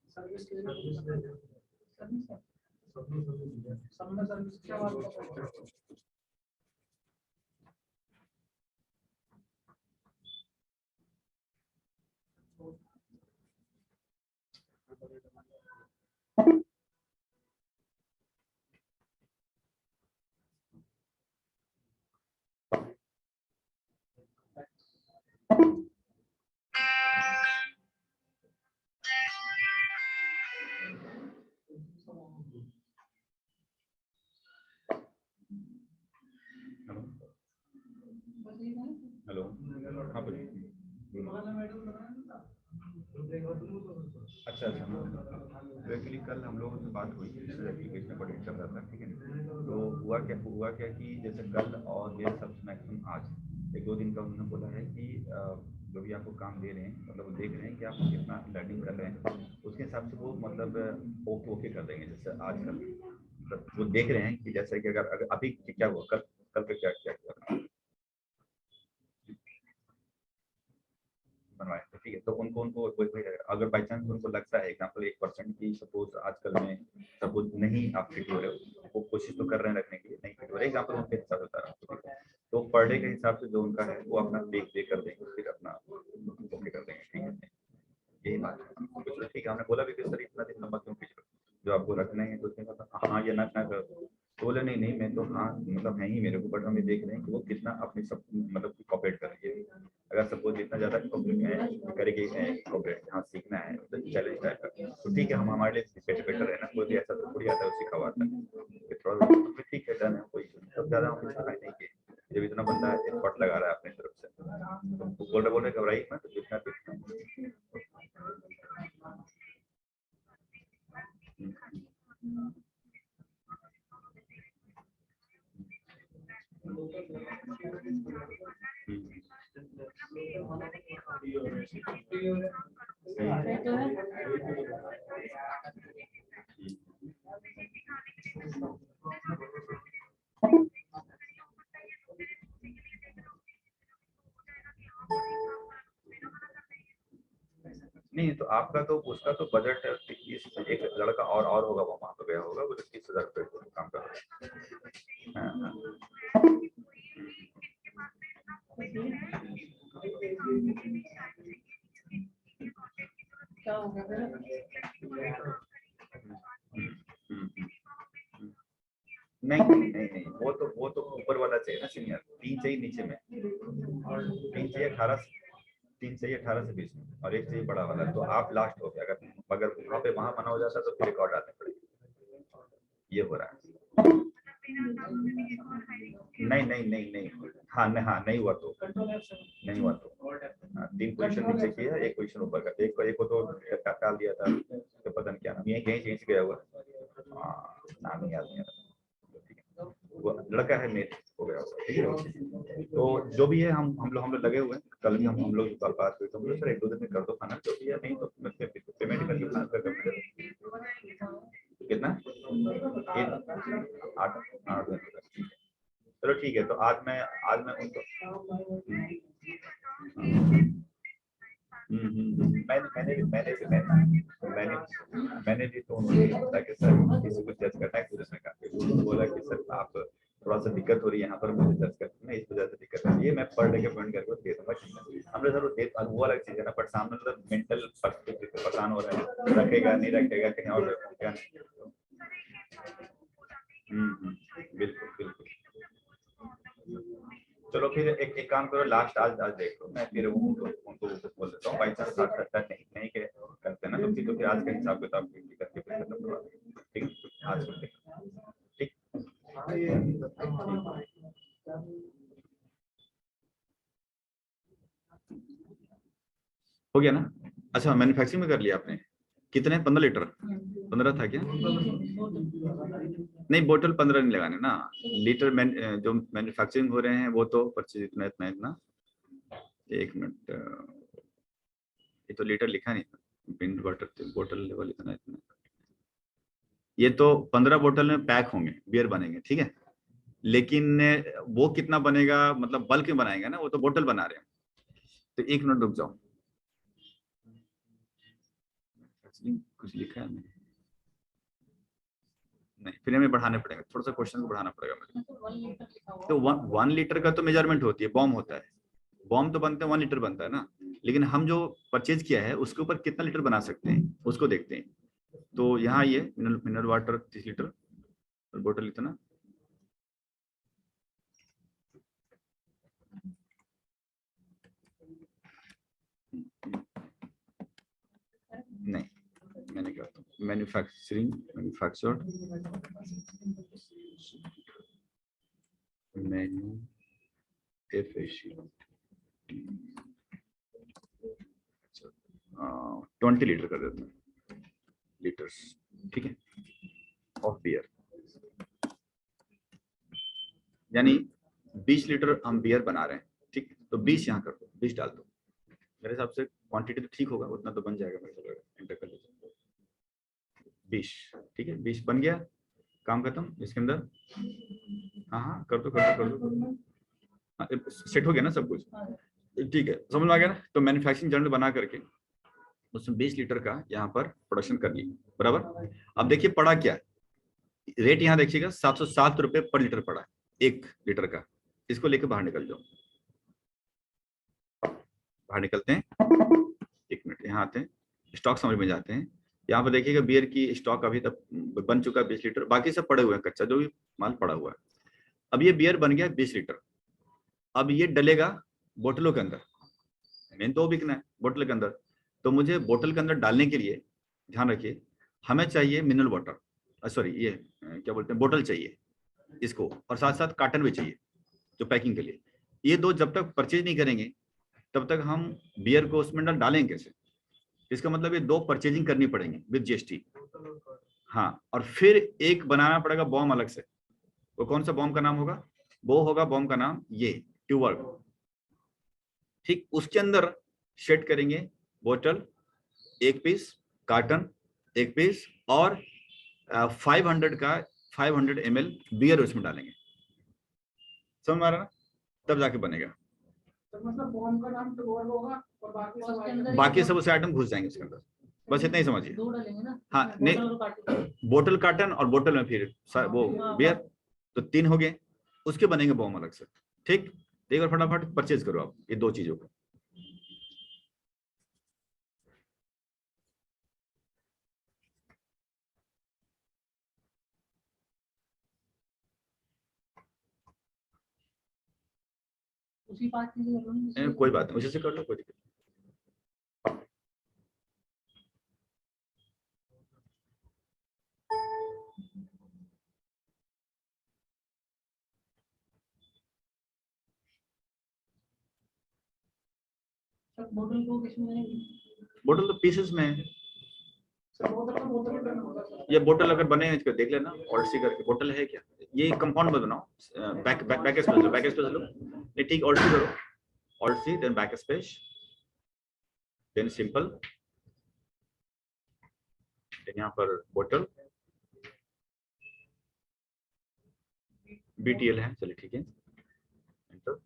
सर्विस के लिए सर्विस क्या बात है हेलो, हाँ बोलिए। अच्छा अच्छा, तो एक्चुअली कल हम लोगों से बात हुई थी, एप्लीकेशन को डेट कर रहा था, ठीक है। तो हुआ क्या कि जैसे कल और ये सब मैक्सिमम आज 1-2 दिन का उन्होंने बोला है कि जो भी आपको काम दे रहे हैं, मतलब वो देख रहे हैं कि आप कितना लर्निंग कर रहे हैं, उसके हिसाब से वो मतलब ओके कर देंगे। जैसे आज कल मतलब वो देख रहे हैं कि जैसे कि अगर अभी क्या हुआ, कल पे क्या क्या बनवाए, तो ठीक है। तो उनको अगर बाई चांस उनको लगता है एग्जाम्पल 1% की सपोज आजकल में सपोज नहीं आप फिट हो रहे हो, वो कोशिश तो कर रहे हैं रखने की, नहीं फिट हो रहे एग्जाम्पल उनके हिसाब से बता रहा हूँ, तो पर डे के हिसाब से जो उनका है वो अपना पे कर देंगे, फिर अपना ओके कर देंगे, ठीक है। यही बात है, तो ठीक है। हमने बोला भी कि सर इतना दिन लंबा क्यों खींच रहे हो, जो आपको रखना है तो उसने कहा हाँ या ना कर, तो बोले नहीं नहीं मैं तो हाँ मतलब है ही मेरे को, बट हम ये देख रहे हैं कि वो कितना अपनी सब मतलब कॉपरेट करेंगे। अगर सपोज इतना ज्यादा करेंगे कॉपरेट, हाँ सीखना है तो चैलेंज रहेगा, तो ठीक है हम हमारे लिए बेटर है ना, कोई ऐसा तो थोड़ी आता है उसी का आता है थोड़ा, ठीक है डन है, कोई सब ज्यादा हम ट्राई नहीं किए, जब इतना बंदा एफर्ट लगा रहा है अपनी तरफ से, तो बोल रहे घबराइए मत, जितना नहीं, तो आपका तो उसका तो बजट है 30, एक लड़का और होगा वो वहाँ पे गया होगा, वो 30,000 रुपये काम कर रहा है। क्या हो गया फिर? नहीं, वो तो ऊपर वाला चाहिए ना सीनियर, 3 चाहिए नीचे में, 3 चाहिए 18, 3 चाहिए 18 से 20 में, और एक चाहिए बड़ा वाला, तो आप लास्ट हो गया। अगर वहाँ पे वहाँ मना हो जाता तो फिर रिकॉर्ड आने पड़ेगा, ये हो रहा है। नहीं, हाँ नहीं हुआ तो नहीं हुआ तो 3 पोजीशन नीचे की है, 1 पोजीशन ऊपर का, एक को तो डाल दिया था, तो पता नहीं क्या नाम, ये कहीं चेंज गया हुआ, नाम नहीं याद नहीं आ रहा, वो लड़का है मेट हो गया होगा, ठीक है। तो जो भी है हम लोग लगे हुए हैं, कल भी हम लोग बात हुई तो हम लोग सर 1-2 दिन में कर दो खाना, जो भी है, नहीं तो पेमेंट करके प्लान कर कितना 8 दिन, चलो ठीक है। तो आज मैं उनको मैंने भी तो उन्होंने बोला कि सर किसी को जज करना है, उसने कहा बोला कि सर आप थोड़ा सा दिक्कत हो रही है यहाँ पर मुझे जज करने में, इस वजह से दिक्कत है, ये मैं पर डे के पॉइंट करके दे दूंगा। हमने सर वो अलग चीज है ना, बट सामने मतलब मेंटल परेशान हो रहा है, रखेगा नहीं रखेगा कहीं और रखेगा। बिल्कुल। चलो फिर एक काम करो, लास्ट आज देख लो, मैं फिर उनको बोल देता हूँ, बाई चांस नहीं करते ना, तो फिर आज का हिसाब किताब करके फिर खत्म करवा देंगे, ठीक है आज को ठीक। हो गया ना? अच्छा मैन्युफैक्चरिंग में कर लिया आपने, कितने 15 लीटर 15 था क्या? नहीं बोतल 15 नहीं लगाने ना, लीटर जो मैन्युफैक्चरिंग हो रहे हैं वो तो परचेज इतना 1 मिनट, ये तो लीटर लिखा नहीं था, बिंड वाटर बोतल लेवल इतना, ये तो 15 बोतल में पैक होंगे, बियर बनेंगे, ठीक है। लेकिन वो कितना बनेगा, मतलब बल्क में बनाएंगे ना, वो तो बोतल बना रहे हैं। तो 1 मिनट रुक जाओ, कुछ लिखा है नहीं, फिर हमें बढ़ाने पड़ेगा, थोड़ा सा क्वेश्चन को बढ़ाना पड़ेगा मुझे। तो 1 लीटर का तो मेजरमेंट होती है, बॉम होता है, बॉम तो बनते हैं 1 लीटर बनता है ना, लेकिन हम जो परचेज किया है उसके ऊपर कितना लीटर बना सकते हैं उसको देखते हैं। तो यहाँ ये मिनरल वाटर 30 लीटर और बोतल इतना, नहीं मैंने क्या मैन्युफैक्चर्ड मेन्यू 20 लीटर कर देते हैं, लीटर्स, ठीक है, ऑफ बियर, यानी 20 लीटर हम बियर बना रहे हैं, ठीक, तो 20 यहाँ कर दो, 20 डाल दो, मेरे हिसाब से क्वांटिटी तो ठीक होगा, उतना तो बन जाएगा मेरे को, एंटर कर लीजिए 20, ठीक है, 20 बन गया, काम खत्म। इसके अंदर हाँ हाँ कर दो, हाँ, सेट हो गया ना सब कुछ, ठीक है, समझ में आ गया ना। तो मैन्युफैक्चरिंग जर्नल बना करके उसमें 20 लीटर का यहाँ पर प्रोडक्शन कर ली, बराबर। अब देखिए पड़ा क्या, रेट यहाँ देखिएगा 707 रुपए पर लीटर पड़ा है, 1 लीटर का। इसको लेकर बाहर निकल जाओ, बाहर निकलते हैं, 1 मिनट, यहाँ आते हैं, स्टॉक समझ में जाते हैं। यहाँ पर देखिएगा बियर की स्टॉक अभी तक बन चुका है 20 लीटर, बाकी सब पड़े हुए हैं, कच्चा जो भी माल पड़ा हुआ है। अब ये बियर बन गया 20 लीटर, अब ये डलेगा बोतलों के अंदर, मेन तो बिकना है बोतल के अंदर, तो मुझे बोतल के अंदर डालने के लिए ध्यान रखिए, हमें चाहिए मिनरल वाटर, सॉरी ये क्या बोलते हैं, बोतल चाहिए इसको, और साथ साथ कार्टन भी चाहिए जो पैकिंग के लिए। ये दो जब तक परचेज नहीं करेंगे तब तक हम बियर को उसमें डालेंगे कैसे, इसका मतलब ये 2 परचेजिंग करनी पड़ेंगी विद जीएसटी। हाँ, और फिर एक बनाना पड़ेगा बॉम अलग से, वो कौन सा बॉम का नाम होगा, वो होगा बॉम का नाम ये ट्यूबवर्क, ठीक, उसके अंदर शेड करेंगे बोतल 1 पीस, कार्टन 1 पीस, और 500 का 500 ml बियर उसमें डालेंगे, समझ में आ रहा ना, तब जाके बनेगा। तो मतलब बॉम्ब का नाम ट्यूबवर्क होगा और बाकी सब उसे आइटम घुस जाएंगे उसके अंदर, बस इतना ही समझिए। दो डालेंगे ना, हाँ नहीं, बोतल कार्टन और बोतल में फिर वो बियर, तो 3 हो गए, उसके बनेंगे बॉम अलग से, ठीक। एक बार फटाफट परचेज करो आप ये 2 चीजों को। उसी बात की कर लो ना, कोई बात नहीं, उसी से कर लो, कोई दिक्कत सब बोतल को किसमें नहीं। बोतल तो पीसेस में है, बोतल ये बोतल अगर बने हैं इसको देख लेना, ऑल्ट सी करके बोतल है क्या, ये कंपाउंड मत बनाओ, बैक स्पेस लो, बैक स्पेस लो, ये ठीक, ऑल्ट सी करो, alt C then back space, then simple, then यहाँ पर बोतल बीटीएल है, चलिए ठीक है, एंटर,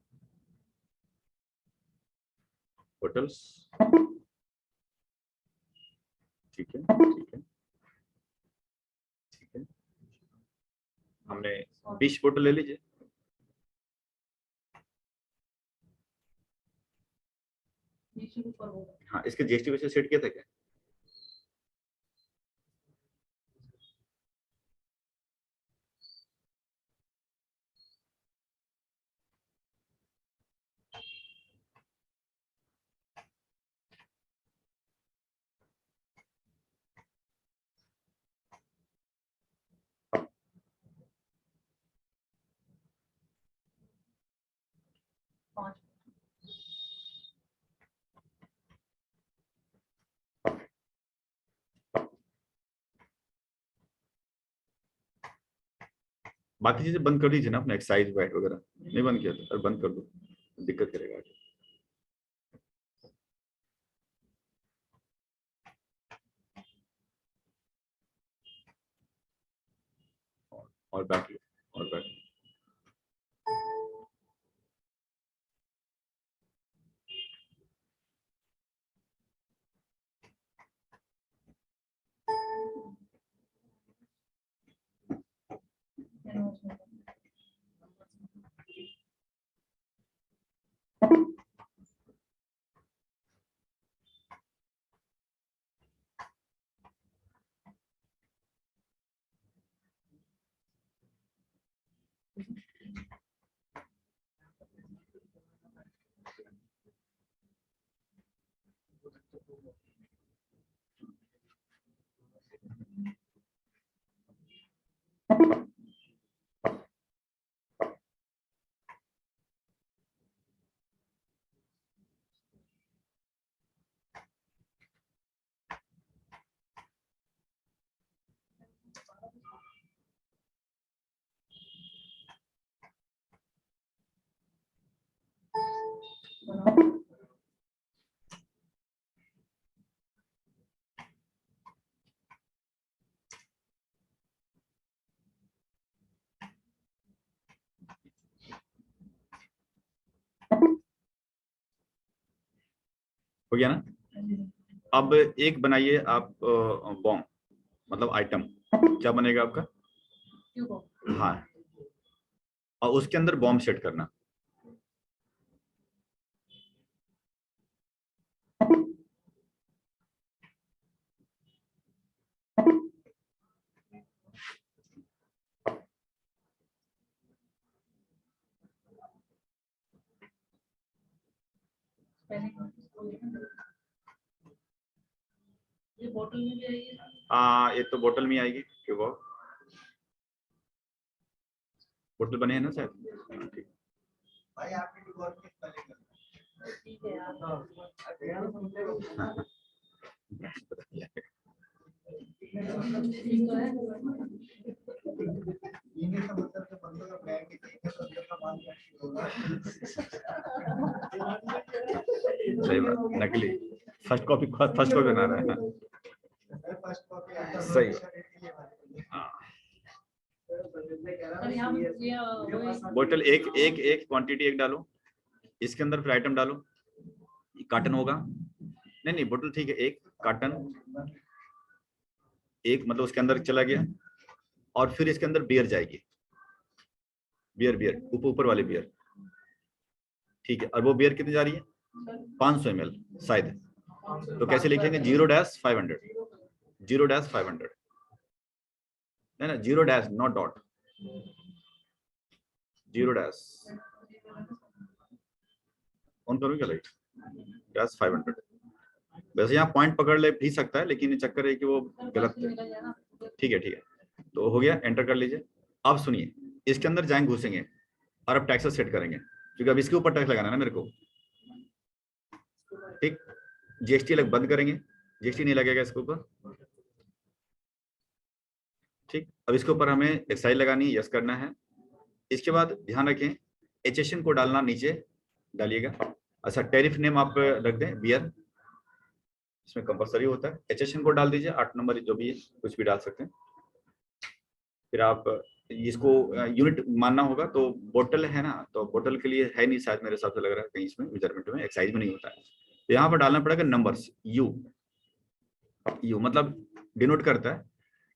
बोटल्स, ठीक है ठीक है ठीक है, हमने 20 बोतल ले लीजिए, हाँ, इसके जीएसटी वैसे सेट किया था क्या, बाकी चीजें बंद कर दीजिए ना, अपना एक्साइज वाइट वगैरह नहीं बंद किया था, बंद कर दो, दिक्कत करेगा आगे। और बैक, और बैक, हो गया ना? अब एक बनाइए आप बॉम्ब, मतलब आइटम। क्या बनेगा आपका? हाँ, और उसके अंदर बॉम्ब सेट करना। ये बोतल में भी आएगी। ये तो बोतल में आएगी, क्यों वो बोतल बने हैं ना शायद। ठीक। भाई आपकी दुकान की स्पेलिंग ठीक है यार। ठीक तो है। ये समझते हैं बंदों का ब्रांड की है तो अंदर का माल कैसे होगा। सही बात, नकली फर्स्ट कॉपी बना रहा है। फर्स्ट कॉपी सही हाँ। सर यहाँ पे बोतल एक एक एक क्वांटिटी एक डालो, इसके अंदर फिर आइटम डालो। कार्टन होगा, नहीं नहीं बोतल ठीक है, एक कार्टन, एक मतलब उसके अंदर चला गया, और फिर इसके अंदर बियर जाएगी, बियर ऊपर वाली बियर, ठीक है। और वो बियर कितनी जा रही है? 500 ml शायद। तो कैसे लिखेंगे? 0-500, 0-500, नहीं ना, 0- नॉट डॉट, 0- ऑन करूँ क्या लाइट? -500। वैसे यहाँ पॉइंट पकड़ ले भी सकता है, लेकिन ये चक्कर है कि वो गलत है। ठीक है ठीक है, तो हो गया, एंटर कर लीजिए। अब सुनिए, इसके अंदर जाएंगे, घुसेंगे, और अब टैक्सेस सेट करेंगे, क्योंकि अब इसके ऊपर टैक्स लगाना है ना मेरे को। ठीक, जीएसटी अलग बंद करेंगे, जीएसटी नहीं लगेगा इसके ऊपर। ठीक, अब इसके ऊपर हमें एक्साइज लगानी है, यस करना है। इसके बाद ध्यान रखें, एचएसएन को डालना, नीचे डालिएगा। अच्छा, टैरिफ नेम आप रख दें बियर, इसमें कंपलसरी होता है। एचएसएन को डाल दीजिए, 8 नंबर जो भी है, कुछ भी डाल सकते हैं। फिर आप इसको यूनिट मानना होगा, तो बोतल है ना, तो बोतल के लिए है नहीं शायद, मेरे हिसाब से लग रहा है कहीं इसमें मेजरमेंट में एक्साइज में नहीं होता है। तो यहाँ पर डालना पड़ेगा नंबर्स, यू मतलब डिनोट करता है,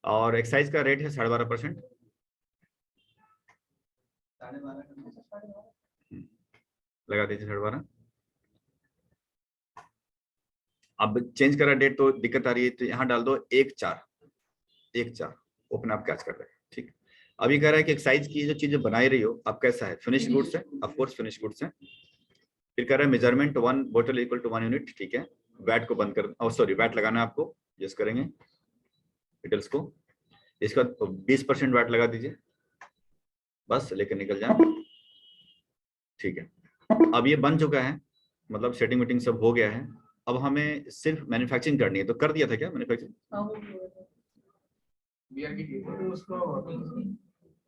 और एक्साइज का रेट है 12.5%। लगा दीजिए 12.5। अब चेंज करा डेट तो दिक्कत आ रही है, तो यहाँ डाल दो 1/4 ओपन आप कैच कर रहे हैं। ठीक, अभी कह रहा है कि एक्साइज की जो चीजें बनाई रही हो आप कैसा है, फिनिश गुड्स है, ऑफ कोर्स फिनिश गुड्स है। फिर कह रहा है मेजरमेंट 1 बोतल इक्वल टू 1 यूनिट, ठीक है। वैट को बंद कर, सॉरी वैट लगाना है आपको, यस करेंगे डिटेल्स को। इसका 20% वैट लगा दीजिए, बस लेकर निकल जाए। ठीक है, अब ये बन चुका है, मतलब सेटिंग मीटिंग सब हो गया है। अब हमें सिर्फ मैन्युफैक्चरिंग करनी है, तो कर दिया था क्या मैन्युफैक्चरिंग?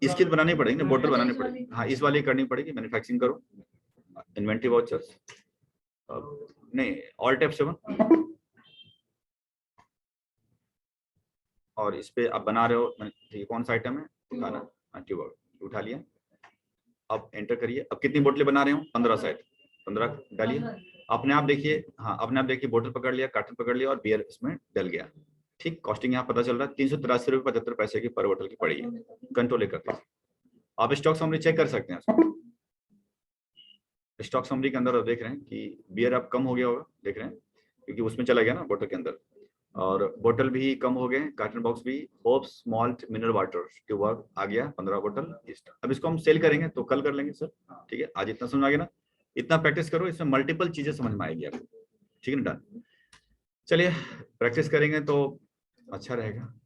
इसकी बनानी पड़ेगी ना, बोतल बनानी पड़ेगी। हाँ, इस वाली करनी पड़ेगी, मैन्युफैक्चरिंग करो। इन्वेंटरी वाउचर्स नहीं, ऑल टैब 7, और इस पे आप बना रहे हो, ये कौन सा आइटम है? उठाना, उठा लिया। अब एंटर करिए। अब कितनी बोतलें बना रहे हो? 15 शायद, 15 डालिए। अपने आप देखिए, हाँ अपने आप देखिए, बोतल पकड़ लिया, कार्टन पकड़ लिया, और बियर इसमें डल गया। ठीक, कॉस्टिंग यहाँ पता चल रहा है 383 रुपये 75 पैसे की पर बोतल की पड़ी है। कंट्रोल कर दीजिए। आप स्टॉक समरी चेक कर सकते हैं, स्टॉक समरी के अंदर देख रहे हैं कि बियर अब कम हो गया होगा, देख रहे हैं, क्योंकि उसमें चला गया ना बोतल के अंदर, और बोतल भी कम हो गए, कार्टन बॉक्स भी, होप्स मॉल्ट मिनरल वाटर के वर्क आ गया 15 बोतल। अब इसको हम सेल करेंगे तो कल कर लेंगे सर, ठीक है। आज इतना समझ आ गया ना, इतना प्रैक्टिस करो, इसमें मल्टीपल चीजें समझ में आएगी आपको, ठीक है ना, डन। चलिए प्रैक्टिस करेंगे तो अच्छा रहेगा।